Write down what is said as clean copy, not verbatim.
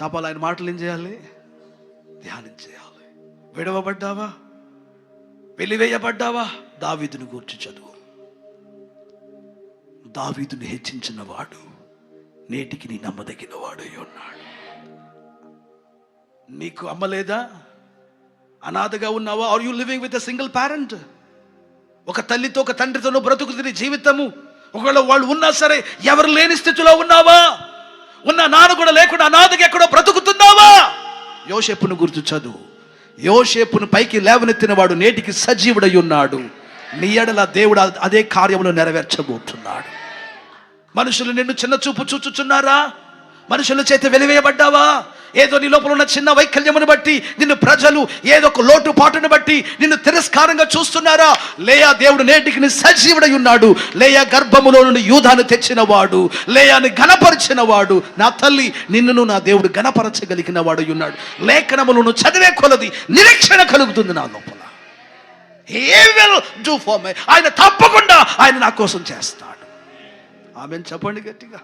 చాపాలు ఆయన మాటలు ఏం చేయాలి? ధ్యానం చేయాలి. విడవబడ్డావా, వెలివేయబడ్డావా? దావీదును గూర్చి చదువు. దావీదును హెచ్చించిన వాడు నేటికి నీ నమ్మదగిన వాడు ఉన్నాడు. నీకు అమ్మ లేదా? అనాథగా ఉన్నావా? Are you living with a single parent? ఒక తల్లితో ఒక తండ్రితో బ్రతుకుతున్న జీవితము. ఒకవేళ వాళ్ళు ఉన్నా సరే ఎవరు లేని స్థితిలో ఉన్నావా? ఉన్న నాన్న కూడా లేకుండా అనాథగా ఎక్కడో బ్రతుకుతున్నావా? యోసేపును గుర్తు చదువు. యోసేపును పైకి లేవనెత్తిన వాడు నేటికి సజీవుడై ఉన్నాడు. నీ ఎడల దేవుడు అదే కార్యమును నెరవేర్చబోతున్నాడు. మనుషులు నిన్ను చిన్న చూపు చూచుచున్నారా? మనుషుల చేత వెలివేయబడ్డావా? ఏదో నీ లోపల ఉన్న చిన్న వైకల్యమును బట్టి నిన్ను ప్రజలు ఏదో ఒక లోటుపాటును బట్టి నిన్ను తిరస్కారంగా చూస్తున్నారా? లేయా దేవుడు నేటికి నీ సజీవుడై ఉన్నాడు. లేయా గర్భములో నుండి యూదాను తెచ్చిన వాడు, లేయాని ఘనపరిచిన వాడు. నా తల్లి, నిన్నును నా దేవుడు ఘనపరచగలిగిన వాడు ఉన్నాడు. లేఖనములను చదివే కొలది నిరీక్షణ కలుగుతుంది నా లోపల. He will do for me. ఆయన తప్పకుండా ఆయన నా కోసం చేస్తాడు. ఆమెను చెప్పండి గట్టిగా.